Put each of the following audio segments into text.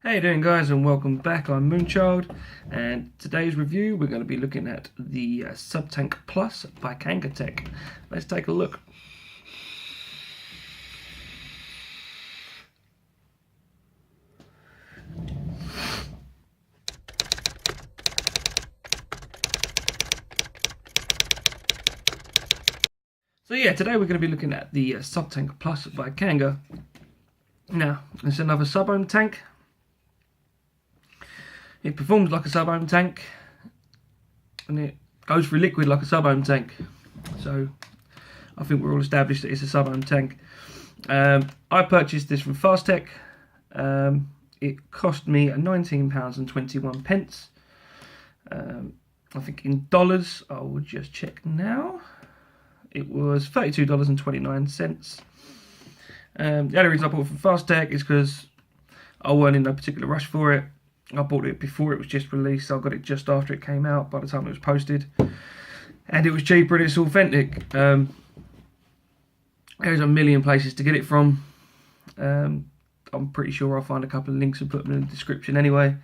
How you doing, guys, and welcome back. I'm Moonchild, and today's review we're going to be looking at the Subtank Plus by Kangertech. Let's take a look. So yeah, today we're going to be looking at the Subtank Plus by Kanger. Now, it's another sub-ohm tank. It performs like a sub-ohm tank, and it goes through liquid like a sub-ohm tank. So I think we're all established that it's a sub-ohm tank. I purchased this from Fastech. It cost me £19.21. I think in dollars, I will just check now. It was $32.29. The only reason I bought it from Fastech is because I weren't in no particular rush for it. I bought it before it was just released, so I got it just after it came out by the time it was posted. And it was cheaper and it's authentic. There's a million places to get it from. I'm pretty sure I'll find a couple of links and put them in the description anyway.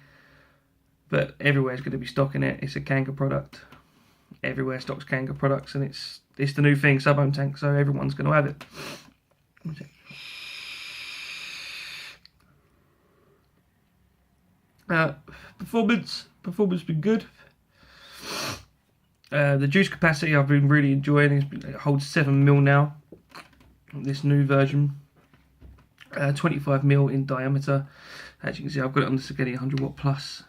But everywhere's going to be stocking it. It's a Kanger product. Everywhere stocks Kanger products, and it's the new thing, sub-ohm tank, so everyone's going to have it. Performance been good. The juice capacity I've been really enjoying. It holds 7mm now. This new version, 25mm in diameter. As you can see, I've got it on the Spaghetti 100 watt plus.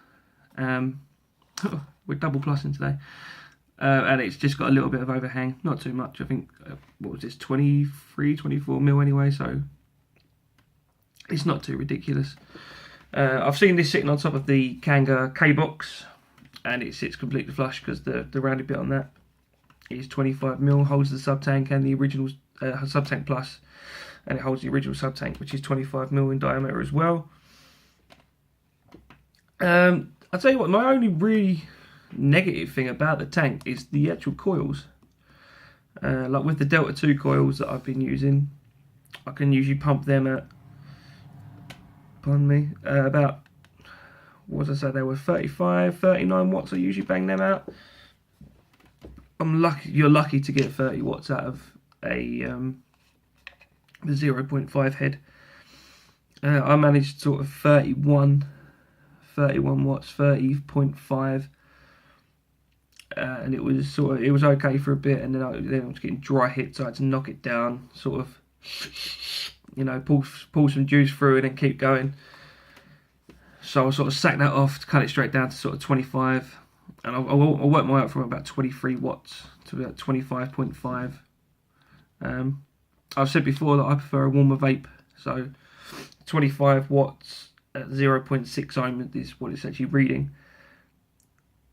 We're double plussing today. And it's just got a little bit of overhang, not too much. I think, what was this, 24mm anyway, so it's not too ridiculous. I've seen this sitting on top of the Kanger K-Box, and it sits completely flush because the rounded bit on that is 25mm, holds the Subtank and the original Subtank Plus, and it holds the original Subtank, which is 25mm in diameter as well. I'll tell you what, my only really negative thing about the tank is the actual coils. Like with the Delta 2 coils that I've been using, I can usually pump them at, about, what was I say, they were 35, 39 watts. I usually bang them out. You're lucky to get 30 watts out of the 0.5 head. I managed sort of 31 watts, 30.5. And it was okay for a bit, and then I was getting dry hits, so I had to knock it down, sort of, pull some juice through and then keep going. So I sort of sacked that off to cut it straight down to sort of 25, and I worked my way up from about 23 watts to about 25.5. I've said before that I prefer a warmer vape, so 25 watts at 0.6 ohm is what it's actually reading.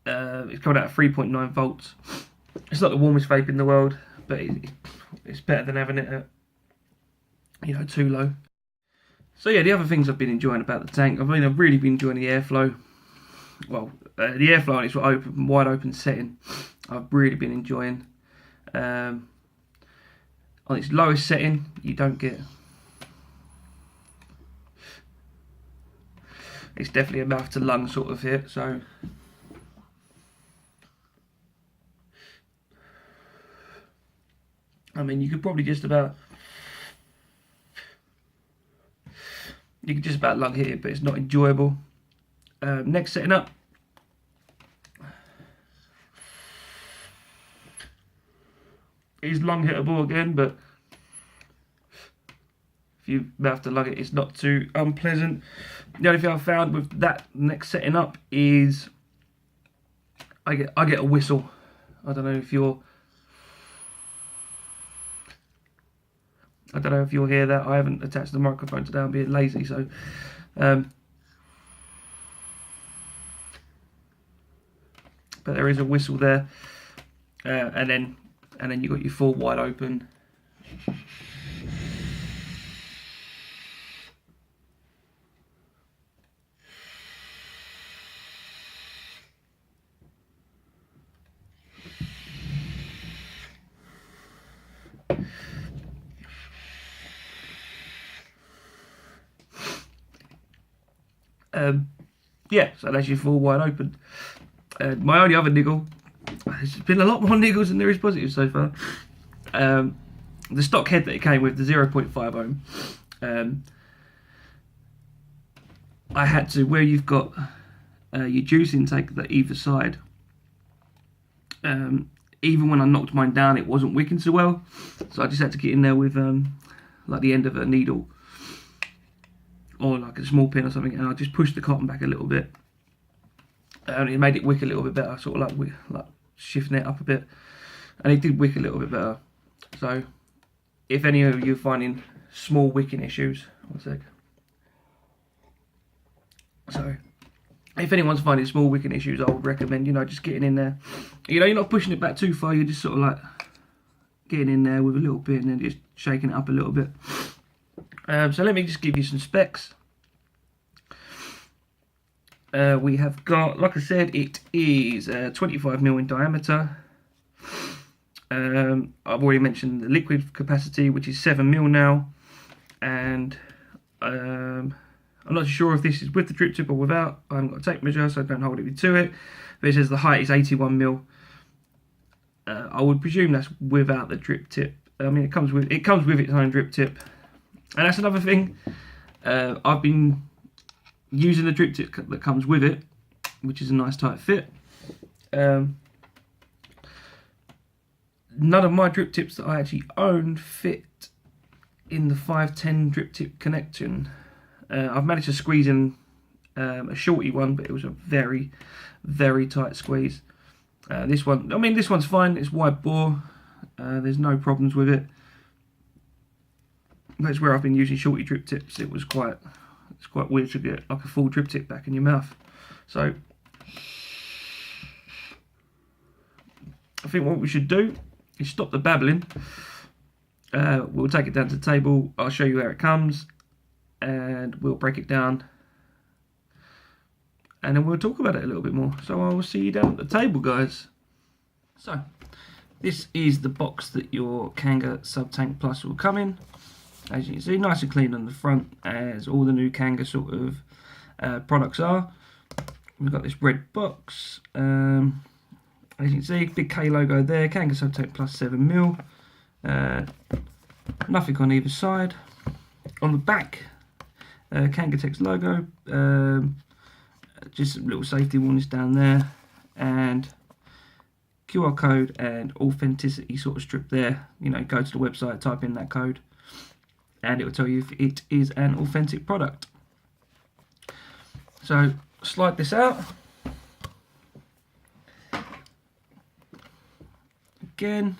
It's coming out at 3.9 volts. It's not the warmest vape in the world, but it's better than having it at, too low. So yeah, the other things I've been enjoying about the tank, I've really been enjoying the airflow. Well, the airflow on its wide open setting, I've really been enjoying. On its lowest setting, you don't get. It's definitely a mouth to lung sort of hit, so. I mean, you could just about lung hit it, but it's not enjoyable. Next setting up, is lung hittable again, but if you have to lung it, it's not too unpleasant. The only thing I found with that next setting up is I get a whistle. I don't know if you'll hear that. I haven't attached the microphone today. I'm being lazy, so but there is a whistle there, and then you got your full wide open. Yeah, so that's your full wide open. My only other niggle, there's been a lot more niggles than there is positives so far. The stock head that it came with, the 0.5 ohm, I had to, where you've got your juice intake at either side, even when I knocked mine down, it wasn't wicking so well, so I just had to get in there with like the end of a needle or like a small pin or something, and I just pushed the cotton back a little bit, and it made it wick a little bit better, sort of like shifting it up a bit, and it did wick a little bit better. So if any of you are finding small wicking issues, one sec. So if anyone's finding small wicking issues, I would recommend, you know, just getting in there. You know, you're not pushing it back too far, you're just sort of like getting in there with a little bit and then just shaking it up a little bit. So let me just give you some specs. We have got, like I said, it is 25mm in diameter. I've already mentioned the liquid capacity, which is 7mm now, and I'm not sure if this is with the drip tip or without. I haven't got a tape measure, so don't hold it to it, but it says the height is 81mm. I would presume that's without the drip tip. I mean, it comes with its own drip tip, and that's another thing. I've been using the drip tip that comes with it, which is a nice tight fit. None of my drip tips that I actually own fit in the 510 drip tip connection. I've managed to squeeze in a shorty one, but it was a very, very tight squeeze. This one, I mean, this one's fine. It's wide bore. There's no problems with it. That's where I've been using shorty drip tips. It's quite weird to get like a full drip tip back in your mouth. So I think what we should do is stop the babbling. We'll take it down to the table. I'll show you how it comes, and we'll break it down, and then we'll talk about it a little bit more. So I will see you down at the table, guys. So this is the box that your Kangertech Subtank Plus will come in. As you can see, nice and clean on the front, as all the new Kangertech sort of products are. We've got this red box. As you can see, big K logo there, Kangertech Subtank Plus 7mm. Nothing on either side. On the back, Kangertech's logo, just some little safety warnings down there, and QR code and authenticity sort of strip there. You know, go to the website, type in that code, and it will tell you if it is an authentic product. So slide this out. Again,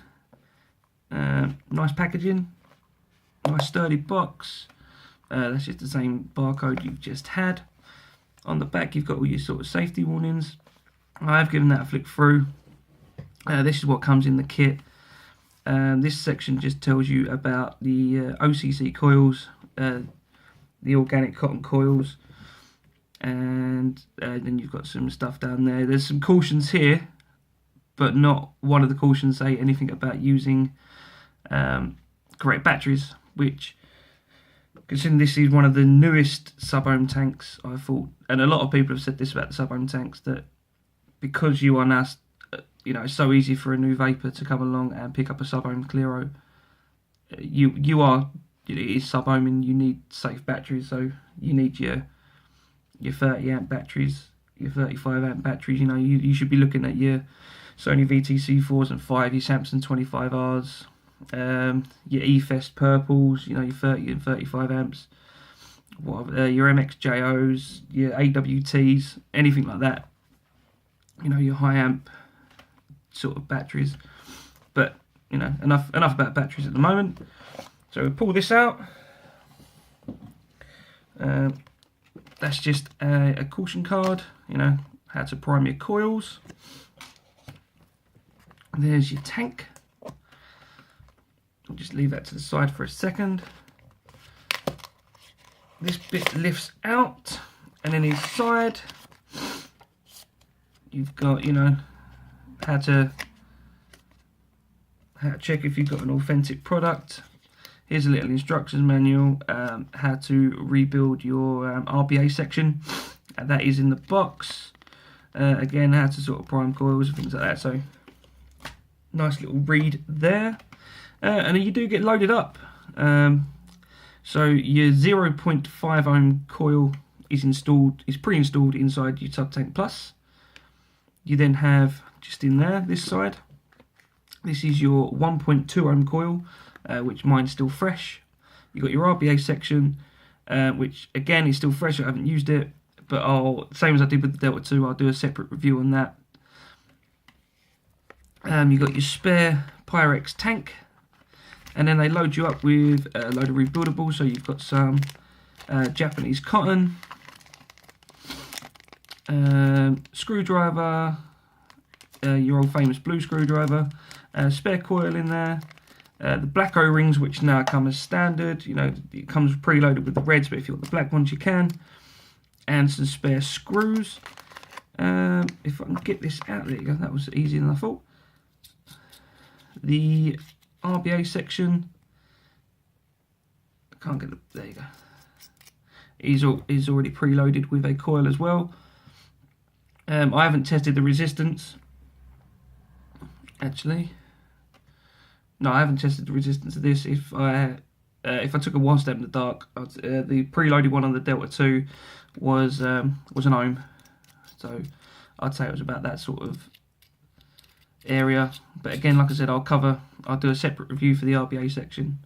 nice packaging, nice sturdy box. That's just the same barcode you've just had. On the back you've got all your sort of safety warnings. I've given that a flick through. This is what comes in the kit. This section just tells you about the OCC coils, the organic cotton coils, and then you've got some stuff down there. There's some cautions here, but not one of the cautions say anything about using correct batteries, which, considering this is one of the newest sub-ohm tanks, I thought, and a lot of people have said this about the sub-ohm tanks, that because you are now, you know, it's so easy for a new vapor to come along and pick up a sub-ohm Clearo, it is sub-ohm and you need safe batteries, so you need your 30 amp batteries, your 35 amp batteries. You know, you should be looking at your Sony VTC4s and 5, your Samsung 25Rs, your eFest purples, you know, your 30 and 35 amps, your MXJOs, your AWTs, anything like that. You know, your high amp sort of batteries. But you know, enough about batteries at the moment. So we'll pull this out. That's just a caution card. You know, how to prime your coils. There's your tank. I'll just leave that to the side for a second. This bit lifts out, and then inside you've got, you know, how to check if you've got an authentic product. Here's a little instructions manual, how to rebuild your RBA section. that is in the box. Again, how to sort of prime coils and things like that. So nice little read there. And you do get loaded up. So your 0.5 ohm coil is pre-installed inside your Subtank Plus. You then have just in there, this side, this is your 1.2 ohm coil, which mine's still fresh. You've got your RBA section, which again is still fresh. I haven't used it, but same as I did with the Delta 2, I'll do a separate review on that. You've got your spare Pyrex tank, and then they load you up with a load of rebuildables. So you've got some Japanese cotton, screwdriver, your old famous blue screwdriver, spare coil in there, the black O-rings, which now come as standard. You know, it comes preloaded with the reds, but if you want the black ones you can, and some spare screws. If I can get this out, there you go, that was easier than I thought. The RBA section, I can't get the, there you go, is already preloaded with a coil as well. I haven't tested the resistance, actually. No, I haven't tested the resistance of this. If I took a one step in the dark, the preloaded one on the Delta 2 was an ohm, so I'd say it was about that sort of area. But again, like I said, I'll do a separate review for the RBA section.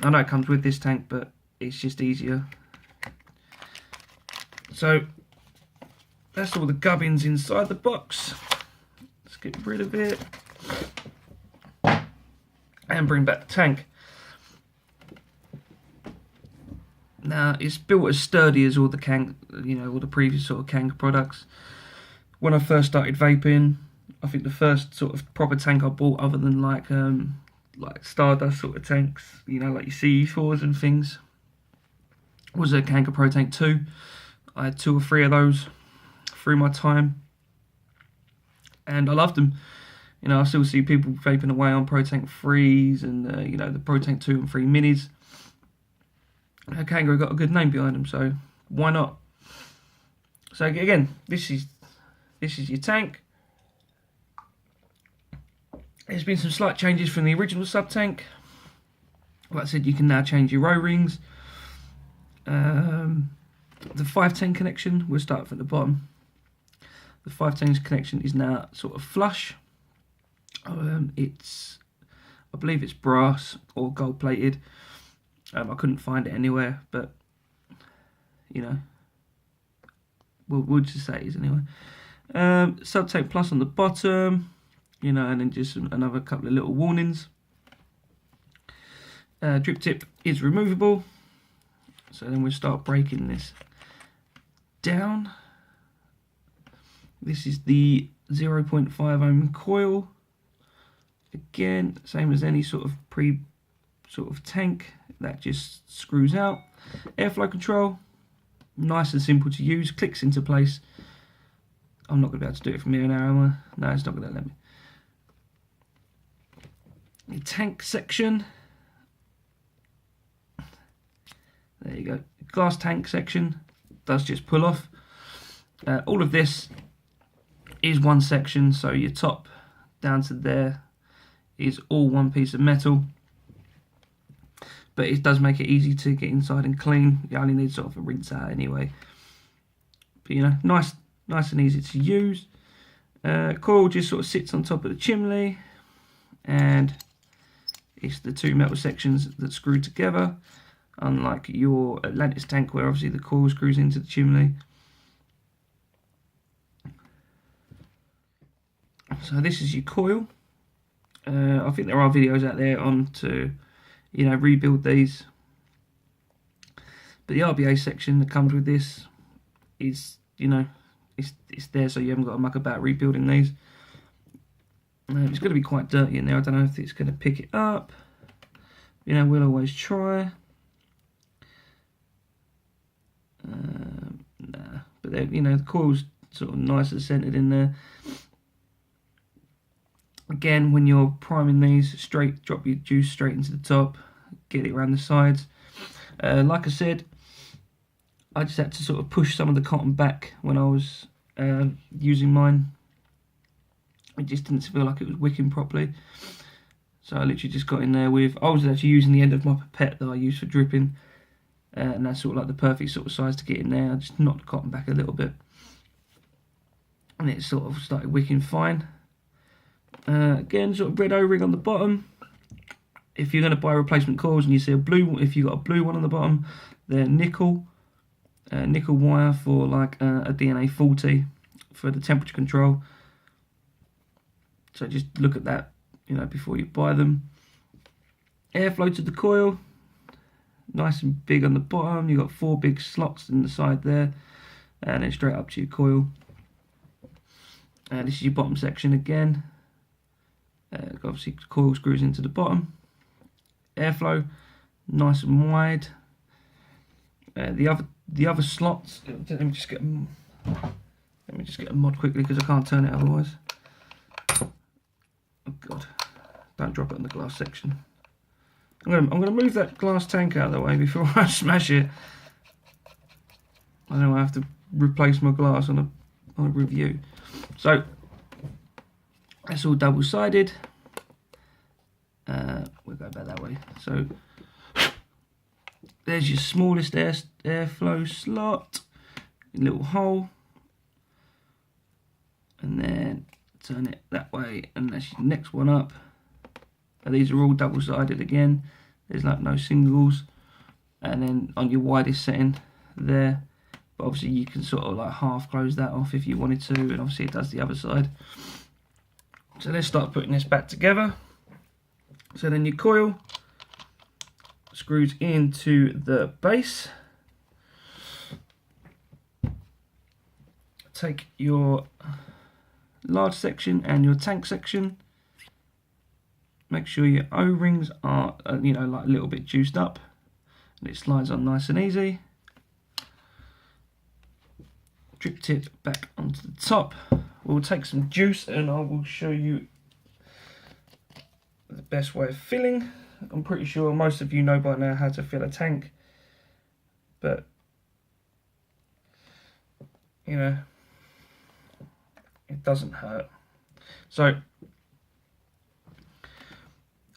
I know it comes with this tank, but it's just easier. So that's all the gubbins inside the box. Let's get rid of it and bring back the tank. Now it's built as sturdy as all the all the previous sort of Kang products. When I first started vaping, I think the first sort of proper tank I bought, other than like Stardust sort of tanks, you know, like your CE4s and things, was a Kanker Pro Tank 2. I had 2 or 3 of those through my time, and I loved them. You know, I still see people vaping away on Pro Tank 3s and you know, the Pro Tank 2 and 3 minis. Kangaroo got a good name behind them, so why not? So again, this is your tank. There's been some slight changes from the original Subtank. Like I said, you can now change your O-rings. The 510 connection, we'll start from the bottom. The 510 connection is now sort of flush. I believe it's brass or gold plated. I couldn't find it anywhere, but you know, we'll just say it is anyway. Subtank Plus on the bottom, you know, and then just another couple of little warnings. Drip tip is removable, so then we'll start breaking this down. This is the 0.5 ohm coil. Again, same as any sort of tank, that just screws out. Airflow control, nice and simple to use, clicks into place. I'm not going to be able to do it from here now, am I? No, it's not going to let me. The tank section, there you go. Glass tank section does just pull off. All of this is one section, so your top down to there is all one piece of metal, but it does make it easy to get inside and clean. You only need sort of a rinse out anyway, but you know, nice and easy to use. Coil just sort of sits on top of the chimney, and it's the 2 metal sections that screw together, unlike your Atlantis tank where obviously the coil screws into the chimney. So this is your coil. I think there are videos out there on to, you know, rebuild these. But the RBA section that comes with this is, you know, it's there, so you haven't got to muck about rebuilding these. It's going to be quite dirty in there. I don't know if it's going to pick it up. You know, we'll always try. Nah, but you know, the coil's sort of nice and centered in there. Again, when you're priming these, drop your juice straight into the top, get it around the sides. Like I said, I just had to sort of push some of the cotton back when I was using mine. It just didn't feel like it was wicking properly. So I literally just got in there with, I was actually using the end of my pipette that I use for dripping. And that's sort of like the perfect sort of size to get in there. I just knocked the cotton back a little bit. And it sort of started wicking fine. Again, sort of red O-ring on the bottom. If you're going to buy replacement coils and you see a blue, if you've got a blue one on the bottom, they're nickel. Nickel wire for like a DNA 40 for the temperature control. So just look at that, you know, before you buy them. Airflow to the coil, nice and big on the bottom. You've got 4 big slots in the side there, and then straight up to your coil. This is your bottom section again. Obviously, the coil screws into the bottom. Airflow, nice and wide. The other slots. Let me just get a mod quickly because I can't turn it otherwise. Oh God! Don't drop it on the glass section. I'm gonna move that glass tank out of the way before I smash it. I know I have to replace my glass on a review. So that's all double-sided. We'll go back that way. So there's your smallest airflow slot, little hole, and then turn it that way, and that's your next one up. And these are all double-sided again. There's like no singles. And then on your widest setting there, but obviously you can sort of like half close that off if you wanted to, and obviously it does the other side. So let's start putting this back together. So then your coil screws into the base. Take your large section and your tank section. Make sure your O-rings are, you know, like a little bit juiced up, and it slides on nice and easy. Drip tip back onto the top. We'll take some juice and I will show you the best way of filling. I'm pretty sure most of you know by now how to fill a tank, but you know, it doesn't hurt. So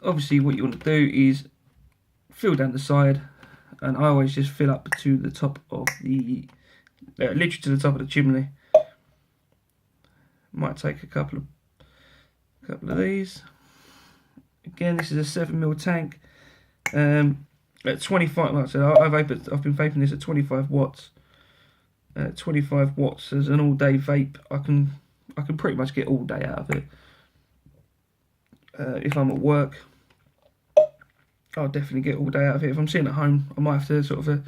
obviously what you want to do is fill down the side, and I always just fill up to the top of the, literally to the top of the chimney. Might take a couple of these. Again, this is a 7mm tank. At 25, like I said, I've been vaping this at 25 watts. 25 watts as an all-day vape. I can pretty much get all day out of it. If I'm at work, I'll definitely get all day out of it. If I'm sitting at home, I might have to sort of, you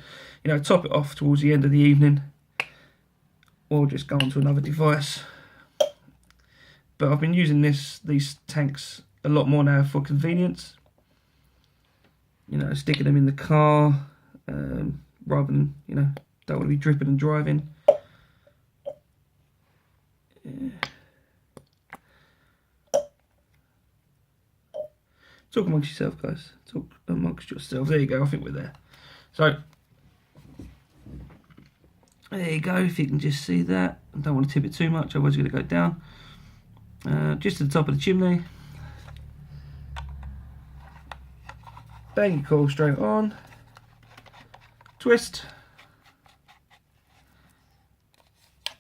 know, top it off towards the end of the evening, or just go onto another device. But I've been using these tanks a lot more now for convenience. You know, sticking them in the car, rather than, you know, don't want to be dripping and driving. Yeah. Talk amongst yourself, guys. Talk amongst yourselves. There you go. I think we're there. So there you go. If you can just see that. I don't want to tip it too much, otherwise it's going to go down. Just to the top of the chimney. Bang your coil straight on. Twist.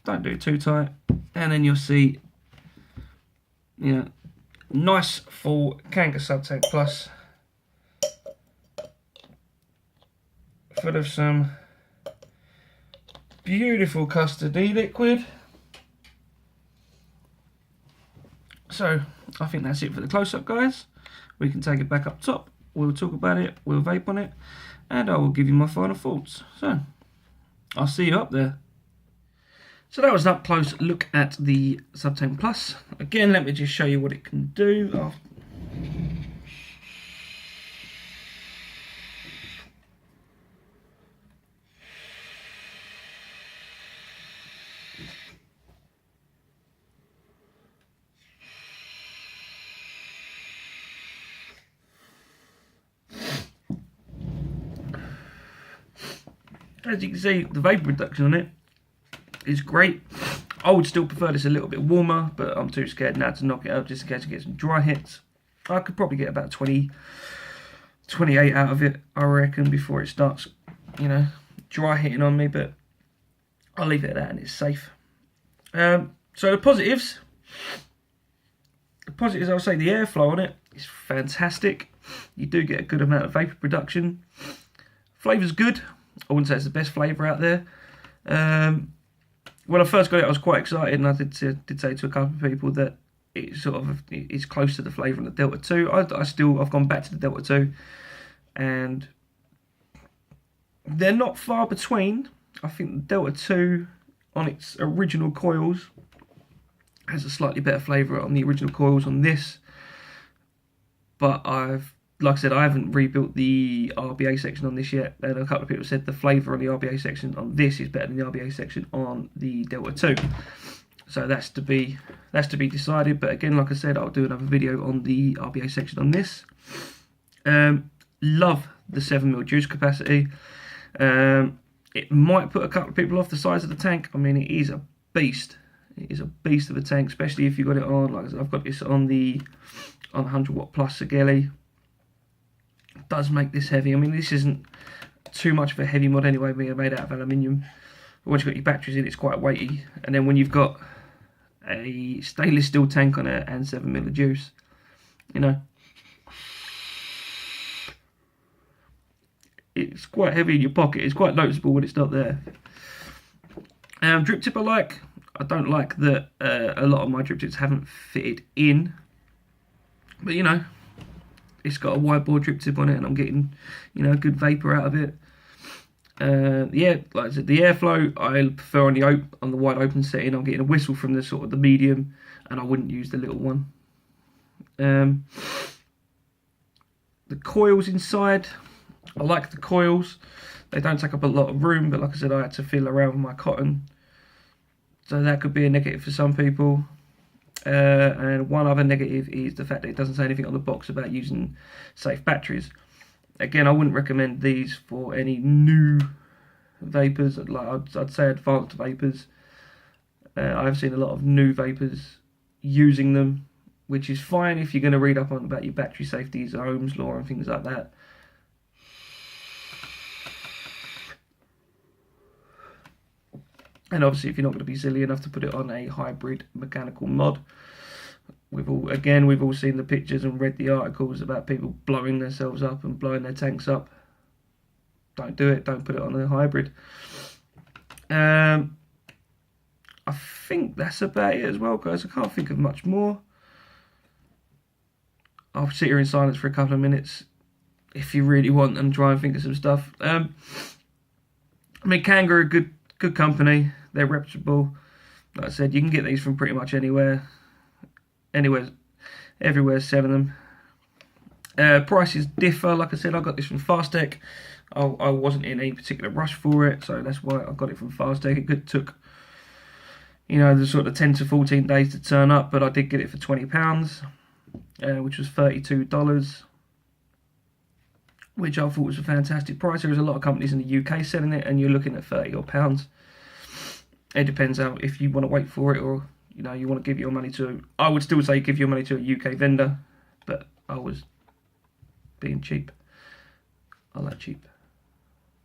Don't do it too tight. And then you'll see, you know, nice full Kangertech Subtank Plus, full of some beautiful custard liquid. So I think that's it for the close-up, guys. We can take it back up top. We'll talk about it, we'll vape on it, and I will give you my final thoughts. So I'll see you up there. So that was an up-close look at the Subtank Plus. Again, let me just show you what it can do. As you can see, the vapor reduction on it is great. I would still prefer this a little bit warmer, but I'm too scared now to knock it up just in case I get some dry hits. I could probably get about 28 out of it, I reckon, before it starts, you know, dry hitting on me, but I'll leave it at that and it's safe. So the positives, I'll say the airflow on it is fantastic. You do get a good amount of vapor production. Flavour's good. I wouldn't say it's the best flavour out there. When I first got it, I was quite excited, and I did say to a couple of people that it sort of is close to the flavour on the Delta 2. I've gone back to the Delta 2, and they're not far between. I think the Delta 2 on its original coils has a slightly better flavour on the original coils on this, but like I said, I haven't rebuilt the RBA section on this yet, and a couple of people said the flavour on the RBA section on this is better than the RBA section on the Delta 2. So that's to be decided. But again, like I said, I'll do another video on the RBA section on this. Love the 7mm juice capacity. It might put a couple of people off the size of the tank. I mean, it is a beast. It is a beast of a tank, especially if you got it on. Like I said, I've got this on the 100 watt plus Sageli. Does make this heavy. I mean, this isn't too much of a heavy mod anyway, being made out of aluminium. But once you've got your batteries in, it's quite weighty. And then when you've got a stainless steel tank on it and 7mm of juice, you know, it's quite heavy in your pocket. It's quite noticeable when it's not there. Drip tip I don't like that a lot of my drip tips haven't fitted in. But, you know, it's got a wide bore drip tip on it, and I'm getting, you know, good vapor out of it. Yeah, like I said, the airflow I prefer on the wide open setting. I'm getting a whistle from the sort of the medium, and I wouldn't use the little one. The coils inside, I like the coils. They don't take up a lot of room, but like I said, I had to fiddle around with my cotton, so that could be a negative for some people. And one other negative is the fact that it doesn't say anything on the box about using safe batteries. Again, I wouldn't recommend these for any new vapors. I'd say advanced vapors. I've seen a lot of new vapors using them, which is fine if you're going to read up on about your battery safety, Ohm's law and things like that. And obviously, if you're not going to be silly enough to put it on a hybrid mechanical mod, we've all seen the pictures and read the articles about people blowing themselves up and blowing their tanks up. Don't do it. Don't put it on a hybrid. I think that's about it as well, guys. I can't think of much more. I'll sit here in silence for a couple of minutes if you really want and try and think of some stuff. I mean, Kangertech are a good company. They're reputable. Like I said, you can get these from pretty much anywhere. Everywhere's selling them. Prices differ. Like I said, I got this from Fastech. I wasn't in any particular rush for it, so that's why I got it from Fastech. It took, you know, the sort of 10 to 14 days to turn up, but I did get it for £20, which was $32, which I thought was a fantastic price. There's a lot of companies in the UK selling it, and you're looking at £30 odd. It depends on if you want to wait for it, or you know, you want to give your money to. I would still say give your money to a UK vendor, but I was being cheap. I like cheap.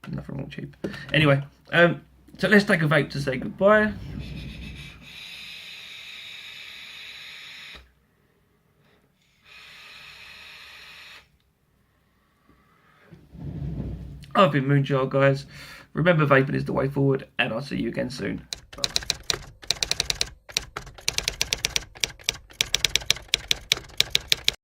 Nothing wrong with cheap. Anyway, so let's take a vape to say goodbye. I've been Moonchild, guys. Remember, vaping is the way forward, and I'll see you again soon.